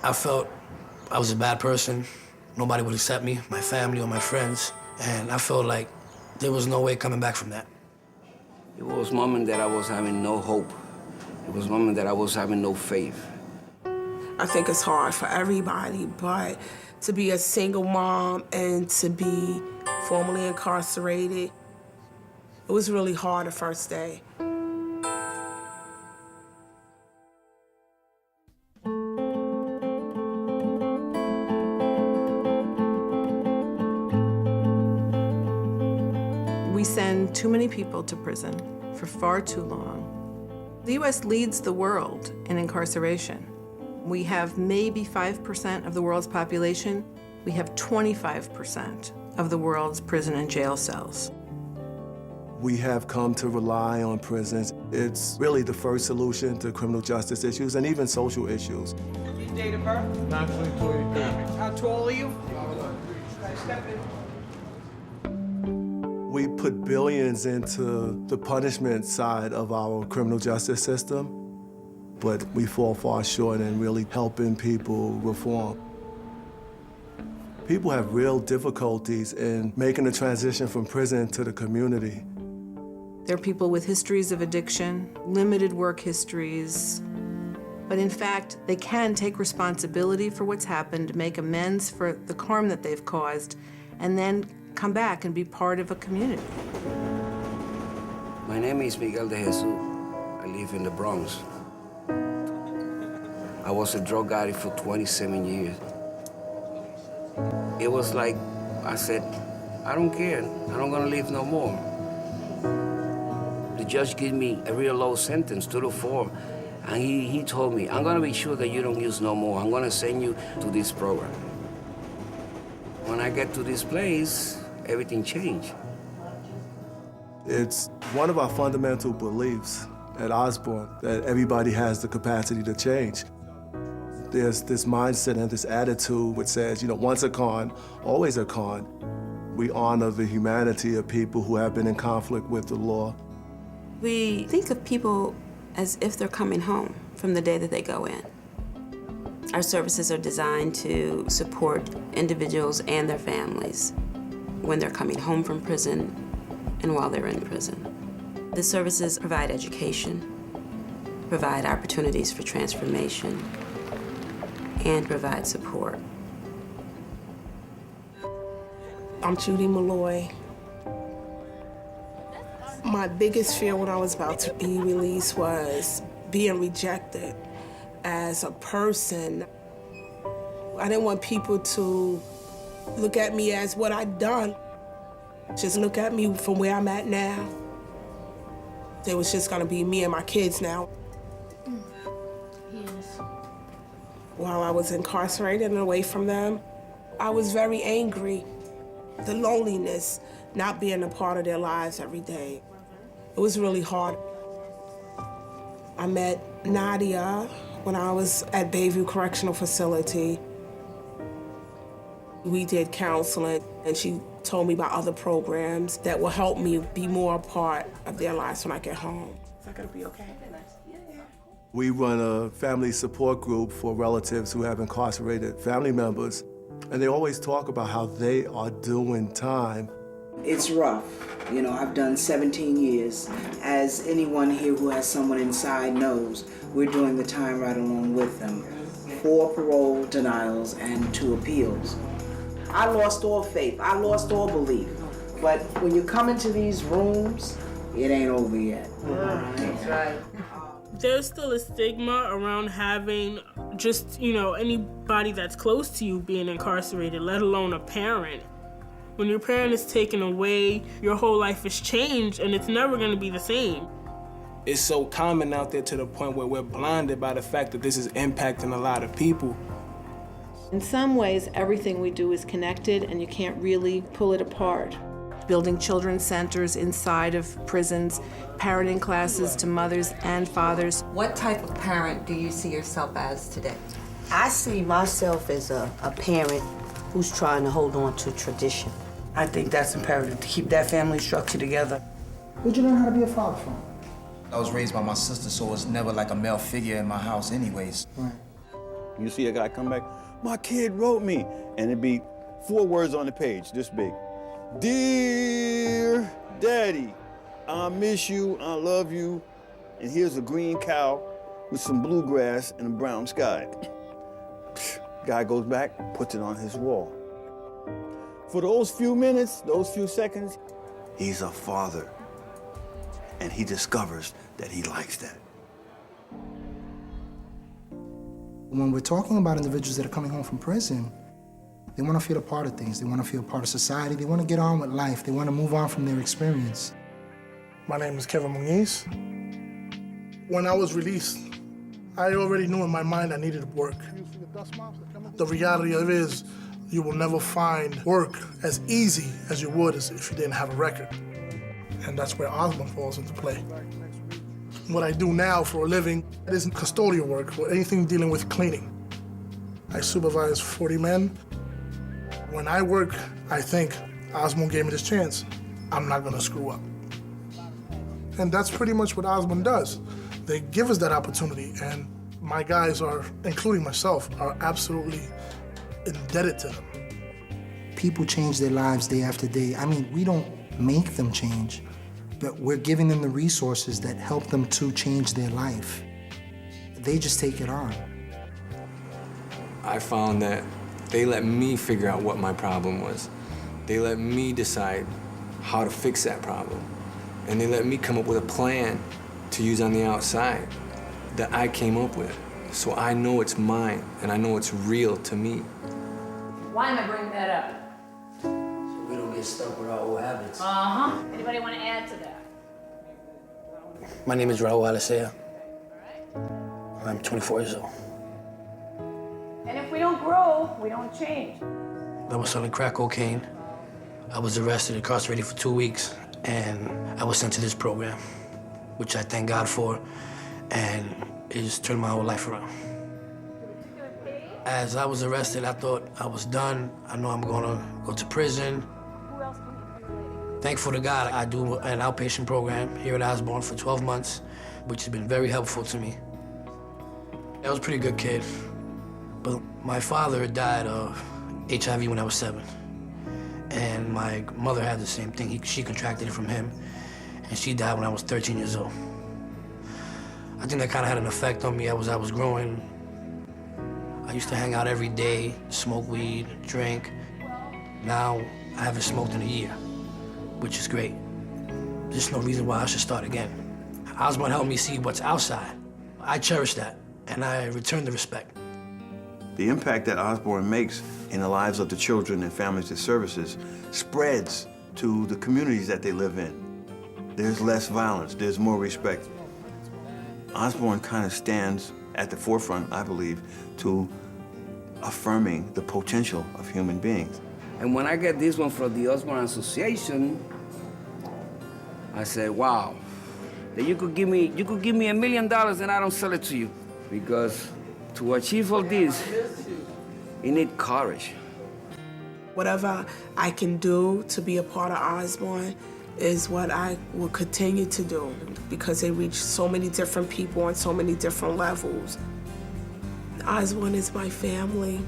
I felt I was a bad person. Nobody would accept me, my family or my friends. And I felt like there was no way coming back from that. It was a moment that I was having no hope. It was a moment that I was having no faith. I think it's hard for everybody, but to be a single mom and to be formerly incarcerated, it was really hard the first day. We send too many people to prison for far too long. The U.S. leads the world in incarceration. We have maybe 5% of the world's population. We have 25% of the world's prison and jail cells. We have come to rely on prisons. It's really the first solution to criminal justice issues and even social issues. Your date of birth? 9/22. How tall are you? We put billions into the punishment side of our criminal justice system, but we fall far short in really helping people reform. People have real difficulties in making the transition from prison to the community. There are people with histories of addiction, limited work histories, but in fact, they can take responsibility for what's happened, make amends for the harm that they've caused, and then come back and be part of a community. My name is Miguel de Jesus. I live in the Bronx. I was a drug addict for 27 years. It was like, I said, I don't care. I don't gonna live no more. The judge gave me a real low sentence, 2 to 4, and he told me, I'm gonna be sure that you don't use no more. I'm gonna send you to this program. When I get to this place, everything changed. It's one of our fundamental beliefs at Osborne that everybody has the capacity to change. There's this mindset and this attitude which says, once a con, always a con. We honor the humanity of people who have been in conflict with the law. We think of people as if they're coming home from the day that they go in. Our services are designed to support individuals and their families when they're coming home from prison and while they're in prison. The services provide education, provide opportunities for transformation, and provide support. I'm Judy Malloy. My biggest fear when I was about to be released was being rejected as a person. I didn't want people to look at me as what I'd done. Just look at me from where I'm at now. It was just gonna be me and my kids now. Yes. While I was incarcerated and away from them, I was very angry. The loneliness, not being a part of their lives every day. It was really hard. I met Nadia when I was at Bayview Correctional Facility. We did counseling, and she told me about other programs that will help me be more a part of their lives when I get home. Is that gonna be okay? We run a family support group for relatives who have incarcerated family members, and they always talk about how they are doing time. It's rough. I've done 17 years. As anyone here who has someone inside knows, we're doing the time right along with them. 4 parole denials and 2 appeals. I lost all faith. I lost all belief. But when you come into these rooms, it ain't over yet. That's right. There's still a stigma around having just, anybody that's close to you being incarcerated, let alone a parent. When your parent is taken away, your whole life is changed, and it's never gonna be the same. It's so common out there to the point where we're blinded by the fact that this is impacting a lot of people. In some ways, everything we do is connected, and you can't really pull it apart. Building children's centers inside of prisons, parenting classes to mothers and fathers. What type of parent do you see yourself as today? I see myself as a parent who's trying to hold on to tradition. I think that's imperative to keep that family structure together. Where'd you learn how to be a father from? I was raised by my sister, so it's never like a male figure in my house anyways. Right. You see a guy come back, my kid wrote me, and it'd be 4 words on the page, this big. Dear Daddy, I miss you, I love you, and here's a green cow with some bluegrass and a brown sky. Guy goes back, puts it on his wall. For those few minutes, those few seconds, he's a father. And he discovers that he likes that. When we're talking about individuals that are coming home from prison, they want to feel a part of things. They want to feel a part of society. They want to get on with life. They want to move on from their experience. My name is Kevin Muniz. When I was released, I already knew in my mind I needed work. The reality of it is, you will never find work as easy as you would if you didn't have a record. And that's where Osborne falls into play. What I do now for a living is custodial work, or anything dealing with cleaning. I supervise 40 men. When I work, I think, Osborne gave me this chance. I'm not gonna screw up. And that's pretty much what Osborne does. They give us that opportunity, and my guys are, including myself, are absolutely indebted to them. People change their lives day after day. I mean, we don't make them change, but we're giving them the resources that help them to change their life. They just take it on. I found that they let me figure out what my problem was. They let me decide how to fix that problem. And they let me come up with a plan to use on the outside that I came up with. So I know it's mine, and I know it's real to me. Why am I bringing that up? So we don't get stuck with our old habits. Uh-huh. Anybody want to add to that? My name is Raul Alicea. I'm 24 years old. And if we don't grow, we don't change. I was selling crack cocaine. I was arrested, incarcerated for 2 weeks, and I was sent to this program, which I thank God for, and it's turned my whole life around. As I was arrested, I thought I was done. I know I'm gonna go to prison. Thankful to God, I do an outpatient program here at Osborne for 12 months, which has been very helpful to me. I was a pretty good kid, but my father died of HIV when I was 7. And my mother had the same thing. She contracted it from him, and she died when I was 13 years old. I think that kind of had an effect on me as I was growing. I used to hang out every day, smoke weed, drink. Now, I haven't smoked in a year, which is great. There's no reason why I should start again. Osborne helped me see what's outside. I cherish that, and I return the respect. The impact that Osborne makes in the lives of the children and families it services spreads to the communities that they live in. There's less violence, there's more respect. Osborne kind of stands at the forefront, I believe, to affirming the potential of human beings. And when I get this one from the Osborne Association, I said, wow, that you could give me $1 million and I don't sell it to you. Because to achieve all this, you need courage. Whatever I can do to be a part of Osborne is what I will continue to do, because they reach so many different people on so many different levels. Osborne is my family.